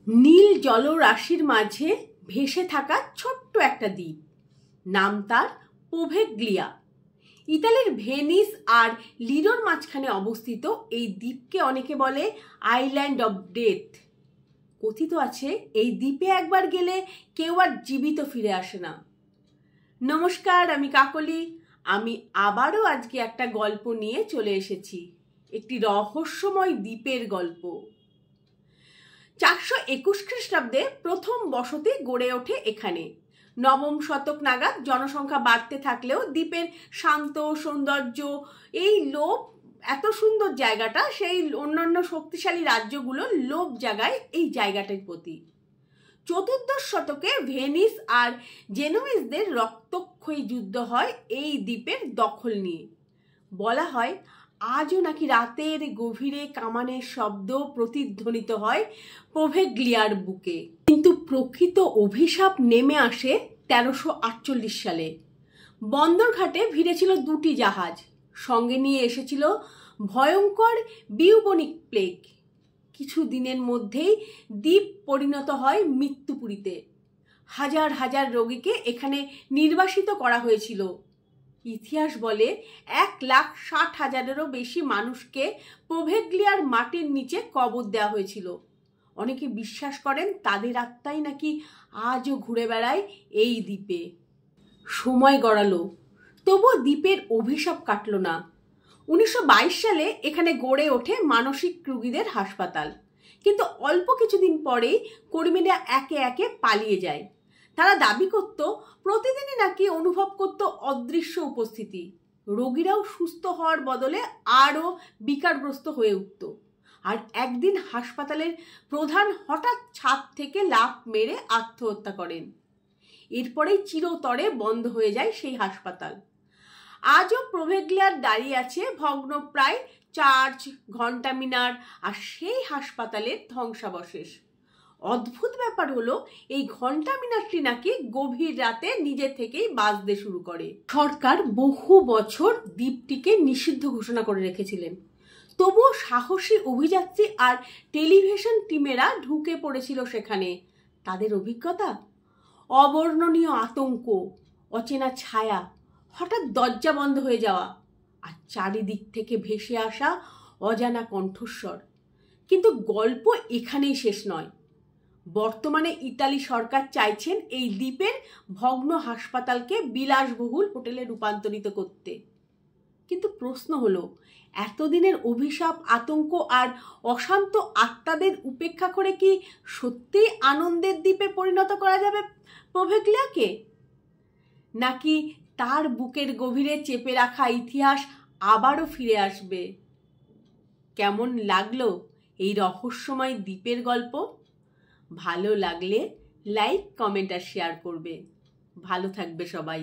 নীল জলরাশির মাঝে ভেসে থাকা ছোট্ট একটা দ্বীপ, নাম তার পোভেগলিয়া। ইতালির ভেনিস আর লিরোর মাঝখানে অবস্থিত এই দ্বীপকে অনেকে বলে আইল্যান্ড অফ ডেথ। কথিত আছে এই দ্বীপে একবার গেলে কেউ আর জীবিত ফিরে আসে না। নমস্কার, আমি কাকলি। আমি আবারও আজকে একটা গল্প নিয়ে চলে এসেছি, একটি রহস্যময় দ্বীপের গল্প। 421 খ্রিস্টাব্দে প্রথম বসতি গড়ে ওঠে এখানে। নবম শতক নাগাদ জনসংখ্যা বাড়তে থাকলেও দ্বীপের শান্ত সৌন্দর্য, এই লোভ, এত সুন্দর জায়গাটা সেই অন্যান্য শক্তিশালী রাজ্যগুলোর লোভ জাগায় এই জায়গাটার প্রতি। চতুর্দশ শতকে ভেনিস আর জেনোয়েজদের রক্তক্ষয়ী যুদ্ধ হয় এই দ্বীপের দখল নিয়ে। বলা হয় আজও নাকি রাতের গভীরে কামানের শব্দ প্রতিধ্বনিত হয় পোভেগলিয়ার বুকে। কিন্তু প্রকৃত অভিশাপ নেমে আসে 1348 সালে। বন্দরঘাটে ভিড়েছিল দুটি জাহাজ, সঙ্গে নিয়ে এসেছিল ভয়ঙ্কর বিউবনিক প্লেগ। কিছু দিনের মধ্যেই দ্বীপ পরিণত হয় মৃত্যুপুরীতে। হাজার হাজার রোগীকে এখানে নির্বাসিত করা হয়েছিল। ইতিহাস বলে 1,60,000-এরও বেশি মানুষকে পোভেগলিয়ার মাটির নিচে কবর দেওয়া হয়েছিল। অনেকে বিশ্বাস করেন তাদের আত্মাই নাকি আজও ঘুরে বেড়ায় এই দ্বীপে। সময় গড়ালো, তবুও দ্বীপের অভিশাপ কাটল না। 1922 সালে এখানে গড়ে ওঠে মানসিক রোগীদের হাসপাতাল। কিন্তু অল্প কিছুদিন পরেই কর্মীরা একে একে পালিয়ে যায়। তারা দাবি করত প্রতিদিনই নাকি অনুভব করত অদৃশ্য উপস্থিতি। রোগীরাও সুস্থ হওয়ার বদলে আরও বিকারগ্রস্ত হয়ে উঠত। আর একদিন হাসপাতালের প্রধান হঠাৎ ছাদ থেকে লাফ মেরে আত্মহত্যা করেন। এরপরেই চিরতরে বন্ধ হয়ে যায় সেই হাসপাতাল। আজও পোভেগলিয়ার দাঁড়িয়ে আছে ভগ্নপ্রায় চার্চ, ঘণ্টা মিনার আর সেই হাসপাতালের ধ্বংসাবশেষ। অদ্ভুত ব্যাপার হলো এই ঘণ্টা মিনারটি নাকি গভীর রাতে নিজে থেকেই বাজতে শুরু করে। সরকার বহু বছর দ্বীপটিকে নিষিদ্ধ ঘোষণা করে রেখেছিলেন, তবুও সাহসী অভিযাত্রী আর টেলিভিশন টিমেরা ঢুকে পড়েছিল সেখানে। তাদের অভিজ্ঞতা, অবর্ণনীয় আতঙ্ক, অচেনা ছায়া, হঠাৎ দরজা বন্ধ হয়ে যাওয়া আর চারিদিক থেকে ভেসে আসা অজানা কণ্ঠস্বর। কিন্তু গল্প এখানেই শেষ নয়। বর্তমানে ইতালি সরকার চাইছেন এই দ্বীপের ভগ্ন হাসপাতালকে বিলাসবহুল হোটেলে রূপান্তরিত করতে। কিন্তু প্রশ্ন হলো, এতদিনের অভিশাপ, আতঙ্ক আর অশান্ত আত্মাদের উপেক্ষা করে কি সত্যিই আনন্দের দ্বীপে পরিণত করা যাবে পোভেগলিয়াকে? নাকি তার বুকের গভীরে চেপে রাখা ইতিহাস আবারও ফিরে আসবে? কেমন লাগলো এই রহস্যময় দ্বীপের গল্প? ভালো লাগলে লাইক, কমেন্ট আর শেয়ার করবে। ভালো থাকবে সবাই।